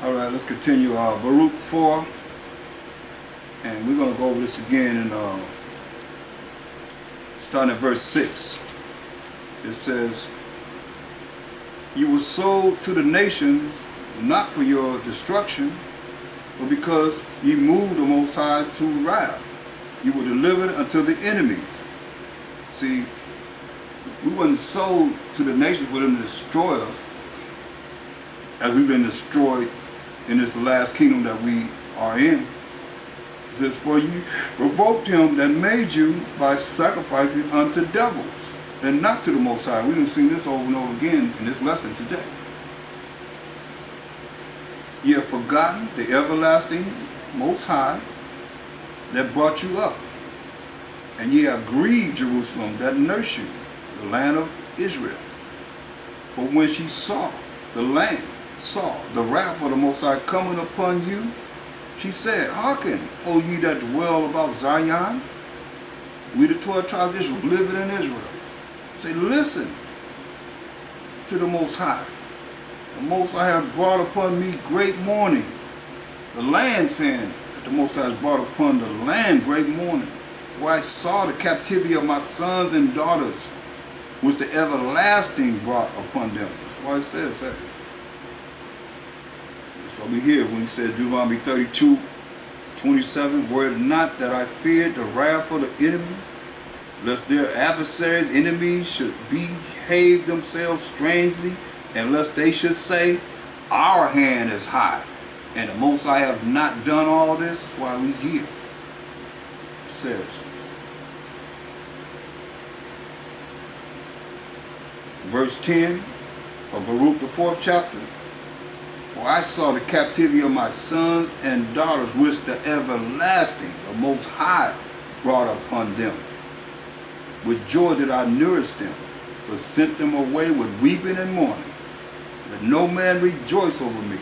All right, let's continue. Baruch 4, and we're going to go over this again. And starting at verse 6, it says, "You were sold to the nations, not for your destruction, but because ye moved the Most High to wrath. You were delivered unto the enemies." See, we weren't sold to the nations for them to destroy us, as we've been destroyed in this last kingdom that we are in. It says, "For you provoked him that made you by sacrificing unto devils, and not to the Most High." We done seen this over and over again in this lesson today. "Ye have forgotten the everlasting Most High that brought you up, and ye have grieved Jerusalem that nursed you, the land of Israel. For when she saw the wrath of the Most High coming upon you, she said, Hearken, O ye that dwell about Zion." We the 12 tribes of Israel living in Israel. Say, listen to the Most High. "The Most High hath brought upon me great mourning." The land saying that the Most High has brought upon the land great mourning. "For I saw the captivity of my sons and daughters, which the everlasting brought upon them." That's why it says that. That's what we hear when he says Deuteronomy 32:27, "Were it not that I feared the wrath of the enemy, lest their adversaries, enemies, should behave themselves strangely, and lest they should say, Our hand is high, and the Most High have not done all this." That's why we hear. It says, verse 10 of Baruch, the 4th chapter, "For I saw the captivity of my sons and daughters, which the everlasting, the Most High, brought upon them. With joy did I nourish them, but sent them away with weeping and mourning. Let no man rejoice over me."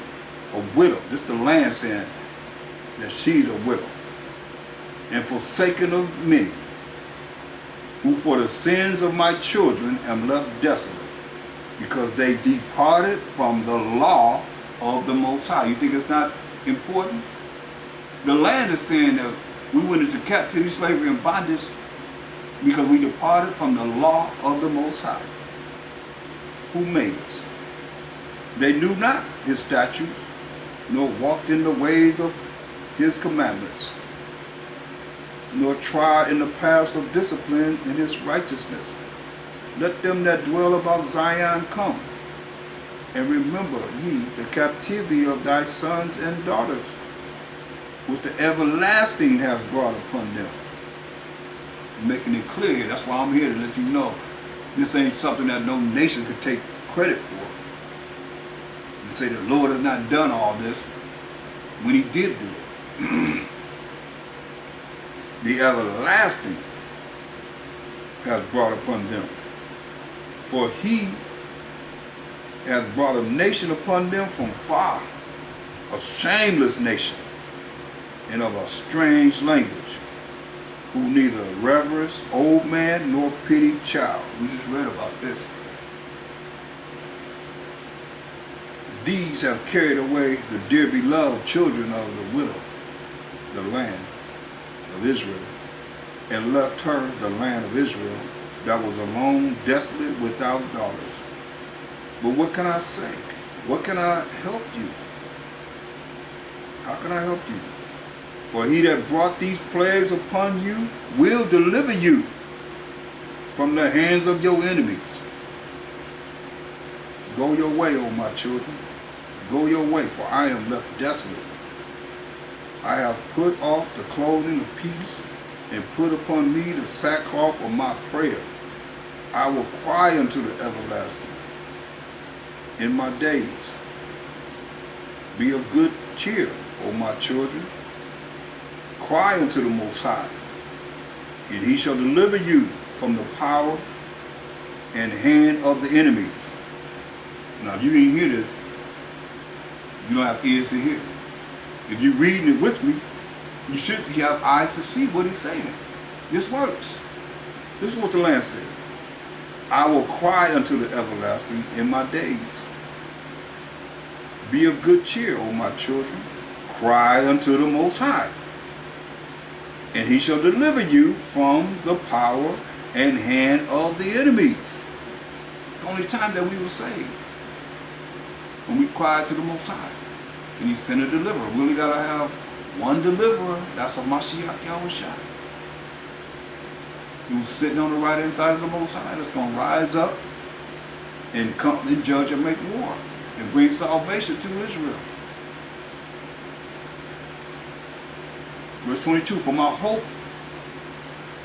A widow, this the land saying that she's a widow. "And forsaken of many, who for the sins of my children am left desolate, because they departed from the law of the Most High." You think it's not important? The land is saying that we went into captivity, slavery, and bondage because we departed from the law of the Most High, who made us. "They knew not his statutes, nor walked in the ways of his commandments, nor trod in the paths of discipline in his righteousness. Let them that dwell about Zion come, and remember ye the captivity of thy sons and daughters, which the everlasting hath brought upon them." Making it clear, that's why I'm here to let you know this ain't something that no nation could take credit for and say the Lord has not done all this when he did do it. "The everlasting hath brought upon them. For he hath brought a nation upon them from far, a shameless nation, and of a strange language, who neither reverence old man nor pity child." We just read about this. "These have carried away the dear beloved children of the widow, the land of Israel, and left her, the land of Israel, that was alone, desolate, without daughters. But what can I say? What can I help you? How can I help you? For he that brought these plagues upon you will deliver you from the hands of your enemies. Go your way, O my children. Go your way, for I am left desolate. I have put off the clothing of peace, and put upon me the sackcloth of my prayer. I will cry unto the everlasting in my days. Be of good cheer, O my children. Cry unto the Most High, and he shall deliver you from the power and hand of the enemies." Now, if you didn't hear this, you don't have ears to hear. If you're reading it with me, you should have eyes to see what he's saying. This works. This is what the land said. "I will cry unto the everlasting in my days. Be of good cheer, O my children. Cry unto the Most High, and he shall deliver you from the power and hand of the enemies. It's the only time that we were saved, when we cried to the Most High, and he sent a deliverer. We only got to have one deliverer. That's a Mashiach Yahushua. He was sitting on the right hand side of the Most High, that's going to rise up and come and judge and make war and bring salvation to Israel. Verse 22, for my hope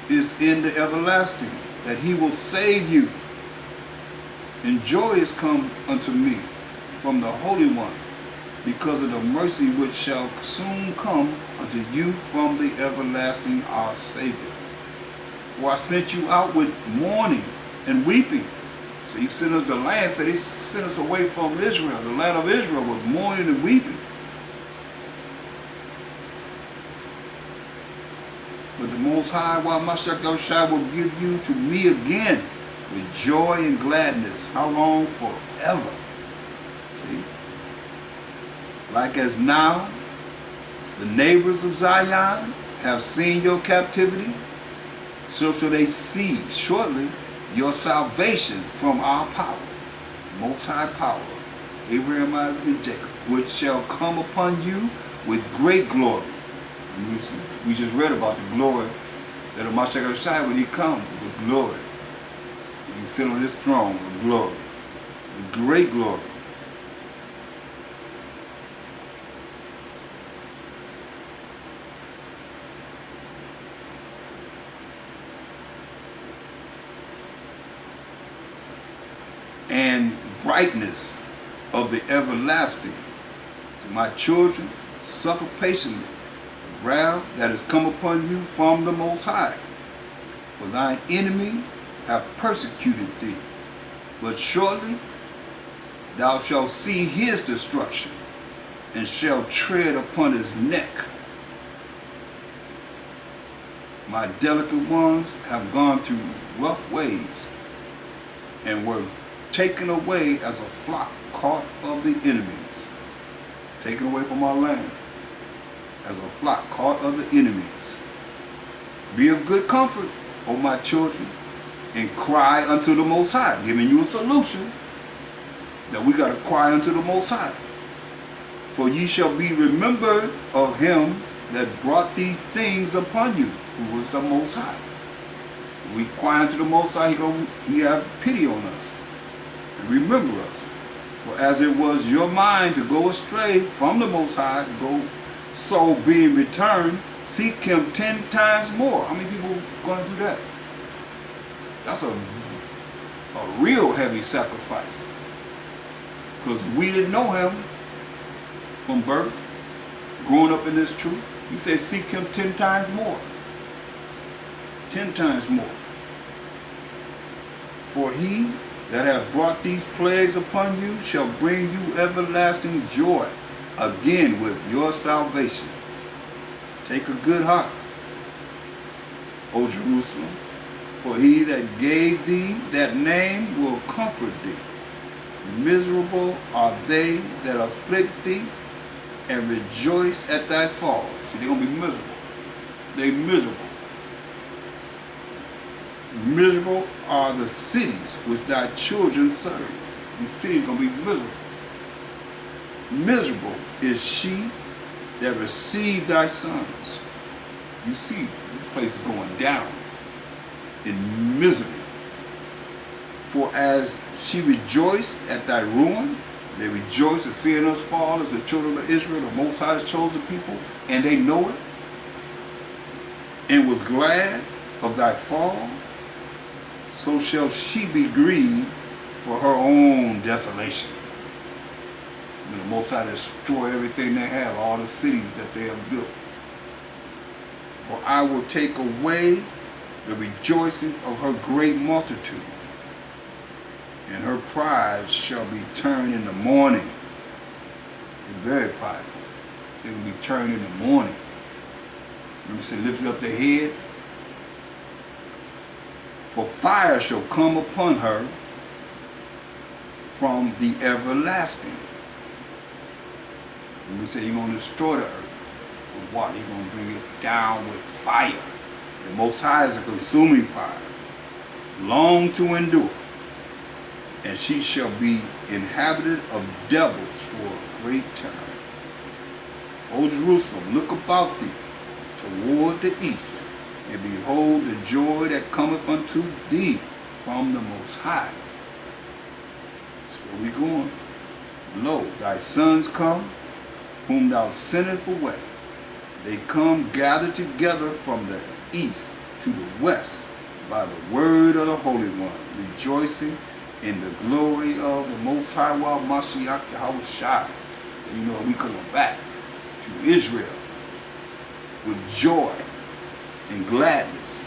is in the everlasting, that he will save you. And joy is come unto me from the Holy One, because of the mercy which shall soon come unto you from the everlasting our Savior. For I sent you out with mourning and weeping. So he sent us the land, said he sent us away from Israel, the land of Israel, with mourning and weeping. But the Most High, while Mashiach Yahushua will give you to me again with joy and gladness. How long? Forever. See? Like as now, the neighbors of Zion have seen your captivity, so shall they see shortly your salvation from our power, Most High power, Abraham, Isaac, and Jacob, which shall come upon you with great glory. And we just read about the glory that of Mashiach Yahushua when he comes with glory. When he sit on his throne with glory, with great glory. And brightness of the everlasting. So my children, suffer patiently the wrath that has come upon you from the Most High. For thine enemy have persecuted thee, but shortly thou shalt see his destruction, and shalt tread upon his neck. My delicate ones have gone through rough ways, and were taken away as a flock caught of the enemies. Taken away from our land as a flock caught of the enemies. Be of good comfort, O my children, and cry unto the Most High. Giving you a solution that we got to cry unto the Most High. For ye shall be remembered of him that brought these things upon you, who was the Most High. We cry unto the Most High, he have pity on us. Remember us. For as it was your mind to go astray from the Most High, so being returned, seek him 10 times more. How many people are going to do that? That's a real heavy sacrifice. Because we didn't know him from birth, growing up in this truth. He said seek him 10 times more. 10 times more. For he that have brought these plagues upon you shall bring you everlasting joy again with your salvation. Take a good heart, O Jerusalem, for he that gave thee that name will comfort thee. Miserable are they that afflict thee, and rejoice at thy fall. See, they're going to be miserable. They're miserable. Miserable are the cities which thy children serve. These cities are going to be miserable. Miserable is she that received thy sons. You see, this place is going down in misery. For as she rejoiced at thy ruin, they rejoice at seeing us fall as the children of Israel, the Most High's chosen people, and they know it, and was glad of thy fall, so shall she be grieved for her own desolation. When the Most High destroy everything they have, all the cities that they have built. For I will take away the rejoicing of her great multitude, and her pride shall be turned in the morning. They're very prideful. They will be turned in the morning. Remember, say, lift up their head. For fire shall come upon her from the everlasting. And we say you're going to destroy the earth with water. You're going to bring it down with fire. The Most High is a consuming fire, long to endure. And she shall be inhabited of devils for a great time. O Jerusalem, look about thee toward the east, and behold the joy that cometh unto thee from the Most High. That's where we going. Lo, thy sons come, whom thou sendest away. They come gathered together from the east to the west by the word of the Holy One, rejoicing in the glory of the Most High Wa Mashiach Yahushua. You know, we coming back to Israel with joy and gladness.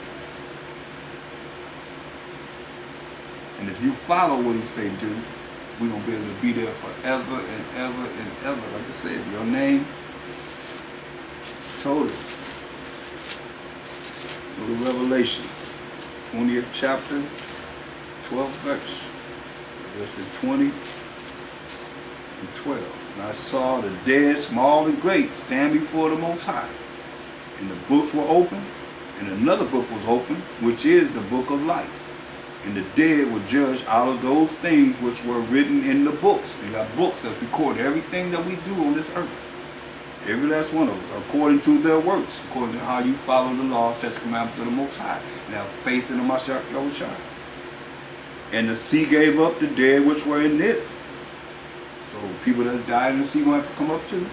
And if you follow what he say do, we're going to be able to be there forever and ever and ever. Like I said, your name told us. Go to Revelations, 20th chapter, 12th verse. Verses 20 and 12. And I saw the dead, small and great, stand before the Most High. And the books were open, and another book was open, which is the book of life. And the dead were judged out of those things which were written in the books. We got books that record everything that we do on this earth. Every last one of us, according to their works, according to how you follow the law, statutes, commandments of the Most High, and have faith in the Mashiach Yahushua. And the sea gave up the dead which were in it. So people that died in the sea will have to come up too.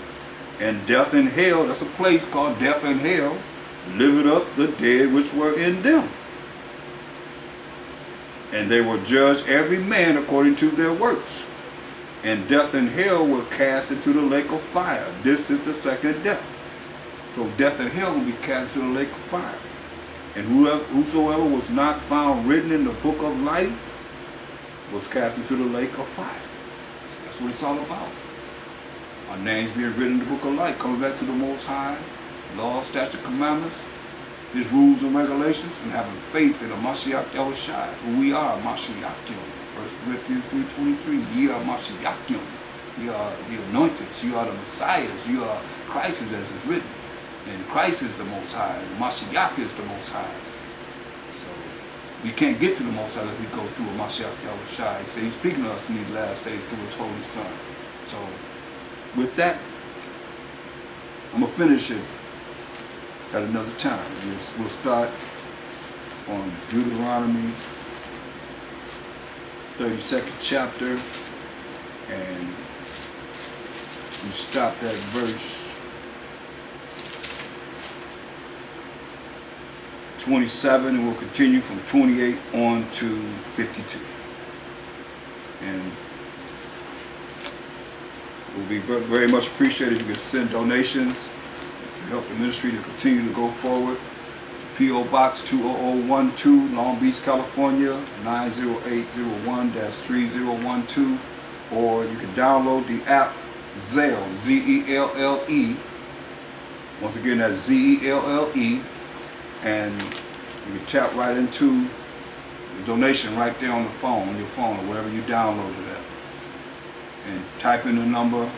And death and hell, that's a place called death and hell, delivered up the dead which were in them. And they were judged every man according to their works. And death and hell were cast into the lake of fire. This is the second death. So death and hell will be cast into the lake of fire. And whosoever was not found written in the book of life was cast into the lake of fire. So that's what it's all about. Our names being written in the book of life, coming back to the Most High, law, statute, commandments, His rules and regulations, and having faith in the Mashiach Yahushua, who we are, Mashiachim. 1 Corinthians 3:23, ye are Mashiachim. You are the anointed. You are the Messiahs. You are Christ, as is written. And Christ is the Most High. And Mashiach is the Most High. So we can't get to the Most High unless we go through a Mashiach Yahushua. He said he's speaking to us in these last days through his Holy Son. So with that, I'm going to finish it at another time. We'll start on Deuteronomy 32nd chapter, and we stopped at verse 27, and we'll continue from 28 on to 52. And it will be very much appreciated if you could send donations to help the ministry to continue to go forward. P.O. Box 20012, Long Beach, California, 90801-3012. Or you can download the app Zelle, Z-E-L-L-E. Once again, that's Z-E-L-L-E. And you can tap right into the donation right there on the phone, on your phone, or wherever you downloaded it. And type in the number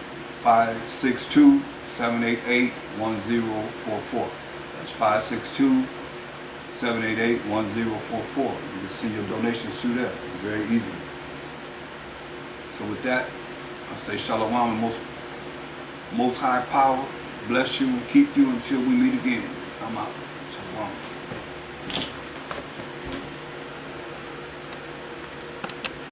562-788-1044. That's 562-788-1044. You can send your donations through there very easily. So with that, I say Shalom, the most high power, bless you and keep you until we meet again. I'm out. Shalom.